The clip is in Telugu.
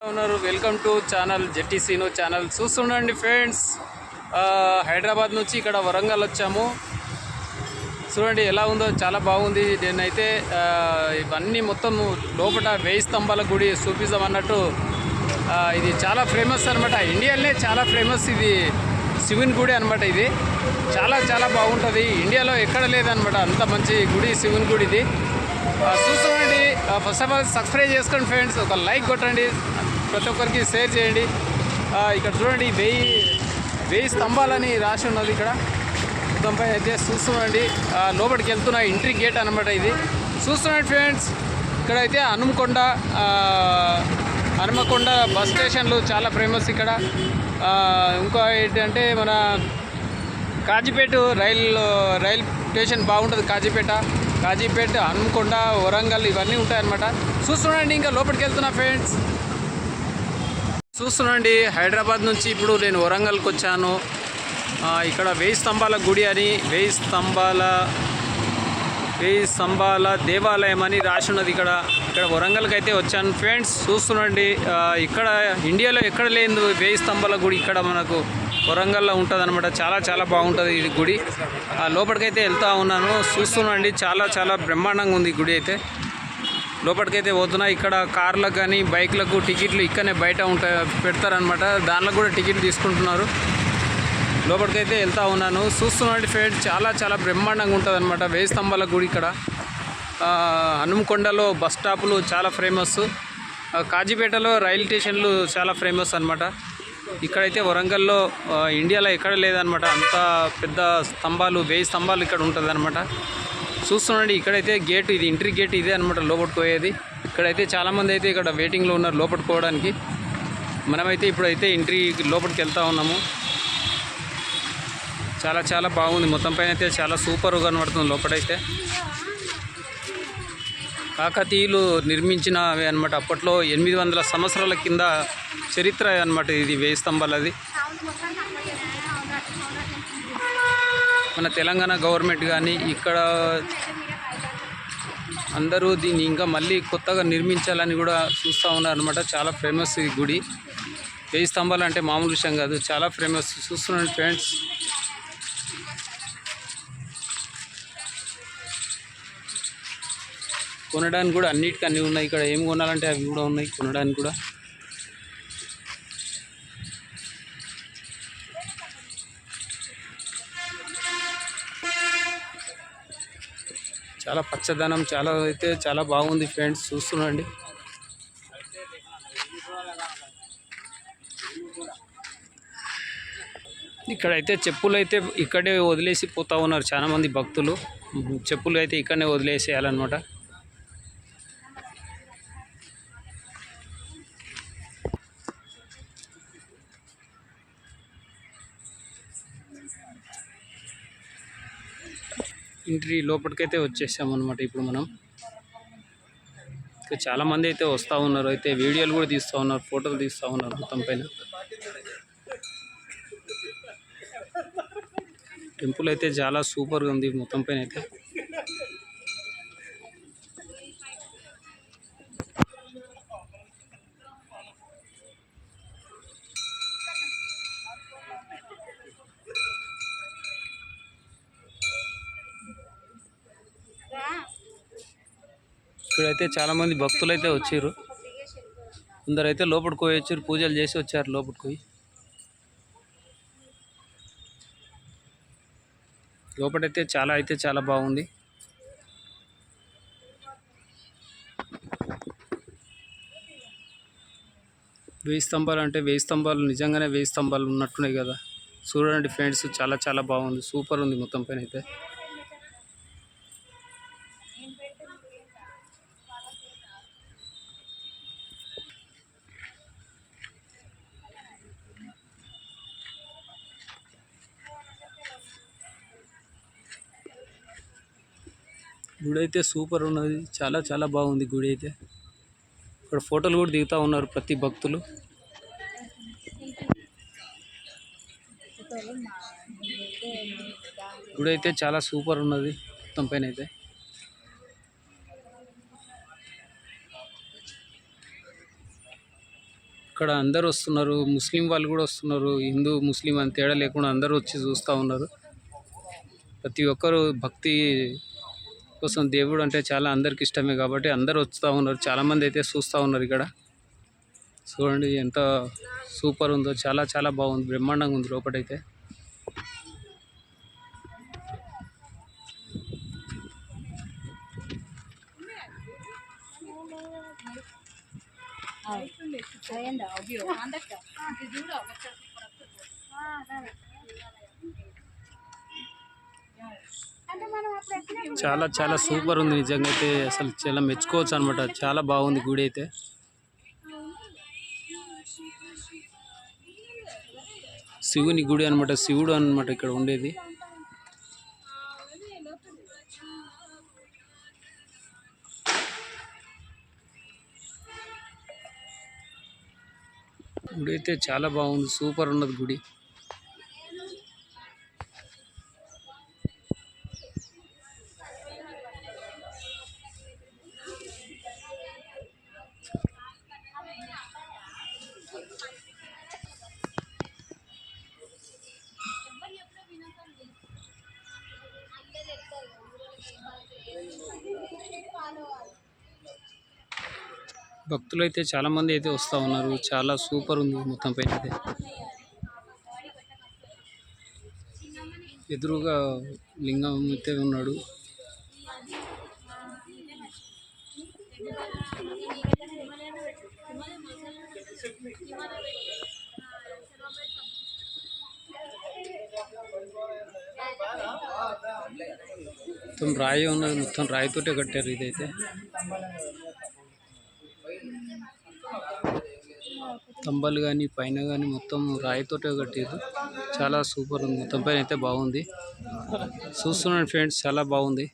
ఉన్నారు welcome to channel Jetti Seenu channel చూస్తుండండి ఫ్రెండ్స్. హైదరాబాద్ నుంచి ఇక్కడ వరంగల్ వచ్చాము. చూడండి ఎలా ఉందో, చాలా బాగుంది. నేనైతే ఇవన్నీ మొత్తం లోపల 1000 స్తంభాల గుడి చూపిస్తాం అన్నట్టు. ఇది చాలా ఫేమస్ అనమాట, ఇండియాలోనే చాలా ఫేమస్. ఇది శివుని గుడి అనమాట. ఇది చాలా చాలా బాగుంటుంది, ఇండియాలో ఎక్కడ లేదనమాట అంత మంచి గుడి, శివుని గుడి ఇది. చూసుకోండి. ఫస్ట్ ఆఫ్ ఆల్ సబ్స్క్రైబ్ చేసుకోండి ఫ్రెండ్స్, ఒక లైక్ కొట్టండి, ప్రతి ఒక్కరికి షేర్ చేయండి. ఇక్కడ చూడండి 1000 స్తంభాలని రాసి ఉన్నది ఇక్కడ మొత్తంపై అయితే. చూస్తున్నాండి లోపలికి వెళ్తున్న ఎంట్రీ గేట్ అనమాట ఇది. చూస్తున్నాండి ఫ్రెండ్స్, ఇక్కడైతే హనుమకొండ బస్ స్టేషన్లు చాలా ఫేమస్ ఇక్కడ. ఇంకో ఏంటంటే మన కాజీపేట రైల్ స్టేషన్ బాగుంటుంది. కాజీపేట, హనుమకొండ, వరంగల్ ఇవన్నీ ఉంటాయన్నమాట. చూస్తున్నాండి, ఇంకా లోపలికి వెళ్తున్నా ఫ్రెండ్స్. చూస్తున్నాండి, హైదరాబాద్ నుంచి ఇప్పుడు నేను వరంగల్కి వచ్చాను. ఇక్కడ 1000 స్తంభాల గుడి అని, 1000 స్తంభాల దేవాలయం అని రాసి ఉన్నది ఇక్కడ వరంగల్కి అయితే వచ్చాను ఫ్రెండ్స్. చూస్తున్నాండి, ఇక్కడ ఇండియాలో ఎక్కడ లేదు 1000 స్తంభాల గుడి, ఇక్కడ మనకు వరంగల్లో ఉంటుంది అనమాట. చాలా చాలా బాగుంటుంది ఈ గుడి. లోపలికైతే వెళ్తూ ఉన్నాను. చూస్తున్నాండి, చాలా చాలా బ్రహ్మాండంగా ఉంది ఈ గుడి అయితే. లోపలికైతే పోతున్నా. ఇక్కడ కార్లకు కానీ బైక్లకు టికెట్లు ఇక్కడనే బయట పెడతారనమాట, దానిలో కూడా టికెట్ తీసుకుంటున్నారు. లోపలికైతే వెళ్తూ ఉన్నాను. చూస్తున్నాండి ఫ్రెండ్స్, చాలా చాలా బ్రహ్మాండంగా ఉంటుంది అనమాట 1000 స్తంభాల గుడి ఇక్కడ. హనుమకొండలో బస్ స్టాపులు చాలా ఫేమస్, కాజీపేటలో రైల్ స్టేషన్లు చాలా ఫేమస్ అనమాట. ఇక్కడైతే వరంగల్లో ఇండియాలో ఎక్కడ లేదనమాట అంత పెద్ద స్తంభాలు, 1000 స్తంభాలు ఇక్కడ ఉంటుంది అనమాట. చూస్తున్నాండి, ఇక్కడైతే గేట్, ఇది ఎంట్రీ గేట్ ఇదే అనమాట లోపలికి పోయేది. ఇక్కడైతే చాలామంది అయితే ఇక్కడ వెయిటింగ్లో ఉన్నారు లోపలికి పోవడానికి. మనమైతే ఇప్పుడైతే ఎంట్రీ లోపలికి వెళ్తూ ఉన్నాము. చాలా చాలా బాగుంది, మొత్తం పైన అయితే చాలా సూపర్గా కనబడుతుంది లోపలైతే. కాకతీయులు నిర్మించినవి అనమాట, అప్పట్లో 800 సంవత్సరాల కింద చరిత్ర అనమాట ఇది 1000 స్తంభాలది. మన తెలంగాణ గవర్నమెంట్ కానీ ఇక్కడ అందరూ దీన్ని ఇంకా మళ్ళీ కొత్తగా నిర్మించాలని కూడా చూస్తూ ఉన్నారు అనమాట. చాలా ఫేమస్ ఈ గుడి. 1000 స్తంభాలు అంటే మామూలు విషయం కాదు, చాలా ఫేమస్. చూస్తున్నాను ఫ్రెండ్స్, కొనడానికి కూడా అన్నిటికీ అన్నీ ఉన్నాయి ఇక్కడ. ఏం కొనాలంటే అవి కూడా ఉన్నాయి కొనడానికి కూడా. చాలా పచ్చదనం, చాలా అయితే చాలా బాగుంది ఫ్రెండ్స్. చూస్తున్నాండి, ఇక్కడైతే చెప్పులు అయితే ఇక్కడే వదిలేసి పోతూ ఉన్నారు చాలామంది భక్తులు. చెప్పులు అయితే ఇక్కడనే వదిలేసేయాలన్నమాట. ఎంట్రీ లోపలికైతే వచ్చేసామన్నమాట ఇప్పుడు మనం. ఇంకా చాలామంది అయితే వస్తూ ఉన్నారు, అయితే వీడియోలు కూడా తీస్తూ ఉన్నారు, ఫోటోలు తీస్తూ ఉన్నారు మొత్తం పైన. టెంపుల్ అయితే చాలా సూపర్గా ఉంది మొత్తం పైన అయితే. ఇక్కడైతే చాలామంది భక్తులు అయితే వచ్చారు. కొందరైతే లోపలికి పోయి వచ్చారు, పూజలు చేసి వచ్చారు లోపలికి పోయి. లోపలైతే చాలా బాగుంది. వెయ్యి స్తంభాలు అంటే 1000 స్తంభాలు నిజంగానే 1000 స్తంభాలు ఉన్నట్టున్నాయి కదా. చూడండి ఫ్రెండ్స్, చాలా చాలా బాగుంది, సూపర్ ఉంది మొత్తం పైన అయితే. గుడి అయితే సూపర్ ఉన్నది, చాలా చాలా బాగుంది గుడి అయితే. ఇక్కడ ఫోటోలు కూడా దిగుతూ ఉన్నారు ప్రతి భక్తులు. గుడి అయితే చాలా సూపర్ ఉన్నది మొత్తం పైన అయితే. ఇక్కడ అందరూ వస్తున్నారు, ముస్లిం వాళ్ళు కూడా వస్తున్నారు. హిందూ ముస్లిం అని తేడా లేకుండా అందరూ వచ్చి చూస్తూ ఉన్నారు. ప్రతి ఒక్కరు భక్తి కోసం దేవుడు అంటే చాలా అందరికి ఇష్టమే కాబట్టి అందరూ వస్తూ ఉన్నారు. చాలామంది అయితే చూస్తూ ఉన్నారు. ఇక్కడ చూడండి ఎంత సూపర్ ఉందో, చాలా చాలా బాగుంది, బ్రహ్మాండంగా ఉంది లోపటైతే. చాలా చాలా సూపర్ ఉంది నిజంగా అయితే. అసలు చాలా మెచ్చుకోవచ్చు అనమాట. చాలా బాగుంది గుడి అయితే. శివుని గుడి అనమాట, శివుడు అనమాట ఇక్కడ ఉండేది. గుడి అయితే చాలా బాగుంది, సూపర్ ఉన్నది గుడి. భక్తులు అయితే చాలా మంది అయితే వస్తూ ఉన్నారు. చాలా సూపర్ ఉంది మొత్తం పైన అయితే. ఎదురుగా లింగం అయితే ఉన్నాడు. మొత్తం రాయి ఉన్నది, మొత్తం రాయితోటే కట్టారు ఇదైతే. స్తంభాలు కానీ పైన కానీ మొత్తం రాయితోటే కట్టారు. చాలా సూపర్ ఉంది, మొత్తం పైన అయితే బాగుంది. చూస్తున్నాను ఫ్రెండ్స్, చాలా బాగుంది.